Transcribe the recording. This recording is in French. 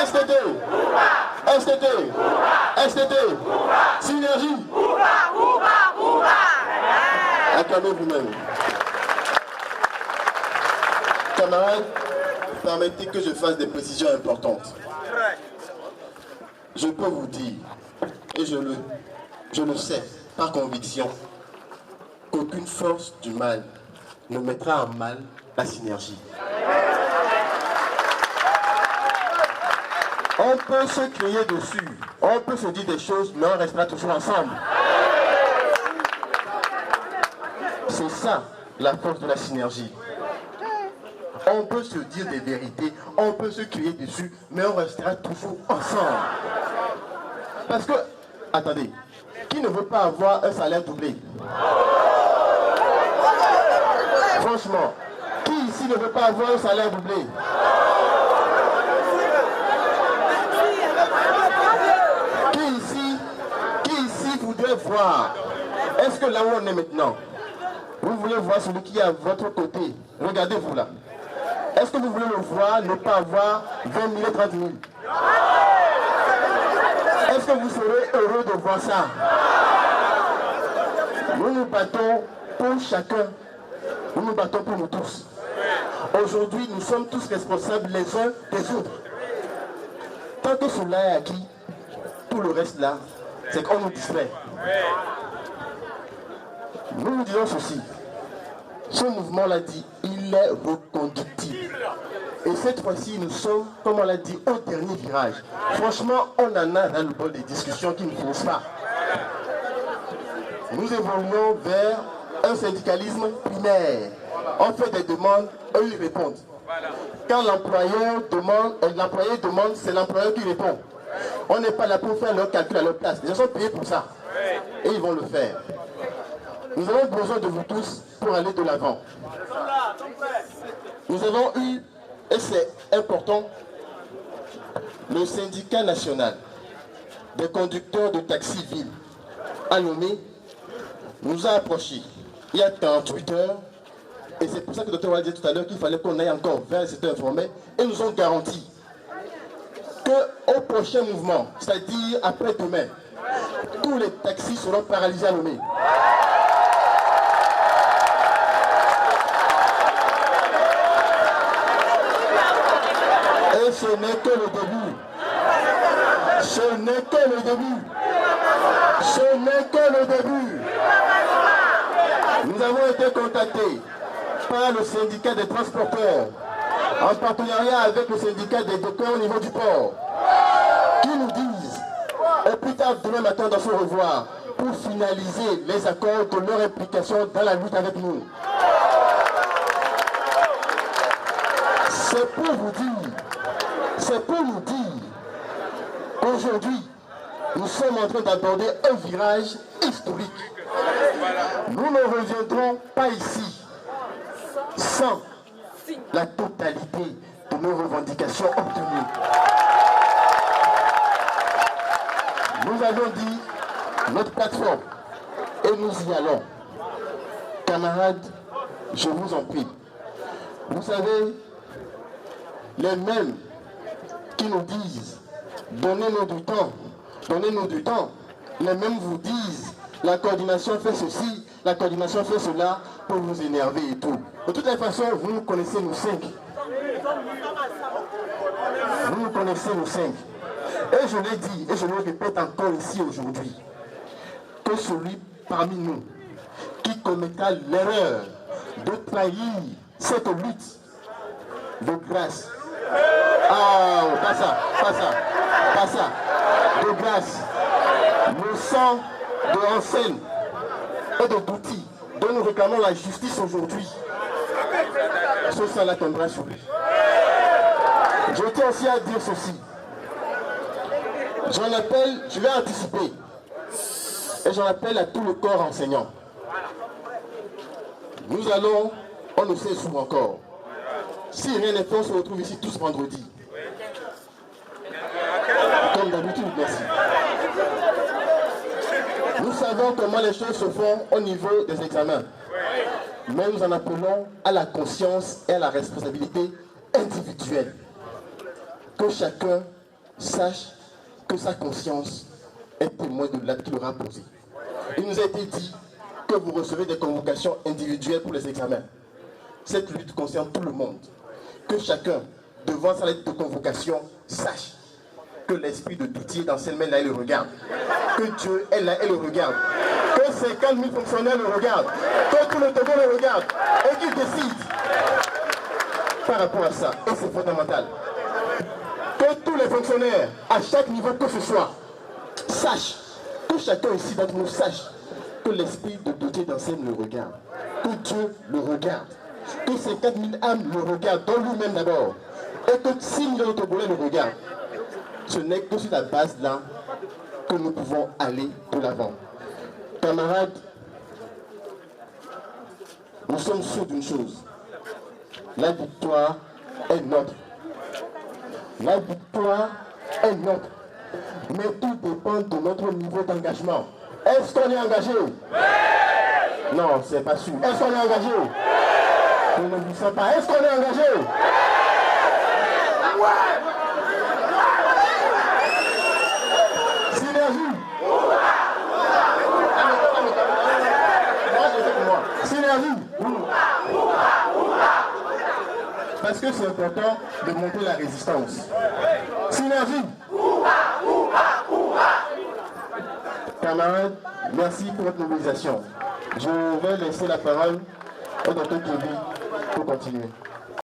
STT, STT, STT, Synergie. Acclamez vous-même. Camarades, permettez que je fasse des précisions importantes. Je peux vous dire, et je le sais par conviction, qu'aucune force du mal ne mettra en mal la synergie. On peut se crier dessus, on peut se dire des choses, mais on restera toujours ensemble. C'est ça la force de la synergie. On peut se dire des vérités, on peut se crier dessus, mais on restera toujours ensemble. Parce que, attendez, qui ne veut pas avoir un salaire doublé? Franchement, qui ici ne veut pas avoir un salaire doublé? Qui ici voudrait voir? Est-ce que là où on est maintenant, vous voulez voir celui qui est à votre côté? Regardez-vous là. Est-ce que vous voulez le voir ne pas avoir 20 000 et 30 000? Est-ce que vous serez heureux de voir ça? Nous nous battons pour chacun. Nous nous battons pour nous tous. Aujourd'hui, nous sommes tous responsables les uns des autres. Tant que cela est acquis, tout le reste là, c'est qu'on nous distrait. Nous nous disons ceci. Ce mouvement l'a dit, il est reconductible. Et cette fois-ci, nous sommes, comme on l'a dit, au dernier virage. Franchement, on en a dans le bol des discussions qui ne finissent pas. Nous évoluons vers un syndicalisme primaire. On fait des demandes, eux ils répondent. Quand l'employeur demande, c'est l'employeur qui répond. On n'est pas là pour faire leur calcul à leur place. Les gens sont payés pour ça. Et ils vont le faire. Nous avons besoin de vous tous pour aller de l'avant. Nous avons eu, et c'est important, le syndicat national des conducteurs de taxi-ville à Lomé nous a approchés il y a 48 heures. Et c'est pour ça que le docteur a dit tout à l'heure qu'il fallait qu'on aille encore vers cet informel. Et nous ont garanti qu'au prochain mouvement, c'est-à-dire après-demain, tous les taxis seront paralysés à Lomé. Et ce n'est que le début. Ce n'est que le début. Ce n'est que le début. Nous avons été contactés par le syndicat des transporteurs, en partenariat avec le syndicat des dockers au niveau du port, qui nous disent, au plus tard demain matin, on doit se revoir pour finaliser les accords de leur implication dans la lutte avec nous. C'est pour vous dire, c'est pour nous dire qu'aujourd'hui, nous sommes en train d'aborder un virage historique. Nous ne reviendrons pas ici sans la totalité de nos revendications obtenues. Nous avons dit notre plateforme et nous y allons. Camarades, je vous en prie. Vous savez, les mêmes qui nous disent donnez-nous du temps, donnez-nous du temps, les mêmes vous disent la coordination fait ceci, la coordination fait cela pour vous énerver et tout. De toutes les façons, vous nous connaissez nous cinq. Vous nous connaissez nous cinq. Et je l'ai dit, et je le répète encore ici aujourd'hui, que celui parmi nous qui commettra l'erreur de trahir cette lutte de grâce. Ah, pas ça, pas ça, pas ça. De grâce, le sang de Ansel et de Douti, dont nous réclamons la justice aujourd'hui, ce sang-là tombera sur lui. Je tiens aussi à dire ceci. J'en appelle, je vais anticiper, et j'en appelle à tout le corps enseignant. Nous allons, on ne sait où encore. Si rien n'est fait, on se retrouve ici tous vendredi. Comme d'habitude, merci. Nous savons comment les choses se font au niveau des examens. Mais nous en appelons à la conscience et à la responsabilité individuelle. Que chacun sache que sa conscience est témoin de l'acte qu'il aura posé. Il nous a été dit que vous recevez des convocations individuelles pour les examens. Cette lutte concerne tout le monde. Que chacun, devant sa lettre de convocation, sache que l'esprit de pitié dans cette main-là, il le regarde. Que Dieu est là et le regarde. Que 50 000 fonctionnaires le regardent. Que tout le Togo le regarde. Et qu'il décide par rapport à ça. Et c'est fondamental. Que tous les fonctionnaires, à chaque niveau que ce soit, sachent, que chacun ici d'entre nous sache que l'esprit de Dieu dans cette main le regarde. Que Dieu le regarde. Que 50 000 âmes le regardent, dans lui-même d'abord. Et que 6 millions de Togolais le regardent. Ce n'est que sur la base là que nous pouvons aller de l'avant. Camarades, nous sommes sûrs d'une chose. La victoire est notre. La victoire est notre. Mais tout dépend de notre niveau d'engagement. Est-ce qu'on est engagé? Non, c'est pas sûr. Est-ce qu'on est engagé? Je ne vous sens pas. Est-ce qu'on est engagé? Synergie. Synergie. Parce que c'est important de montrer la résistance. Synergie. Camarades, merci pour votre mobilisation. Je vais laisser la parole au Dr Kébi pour continuer.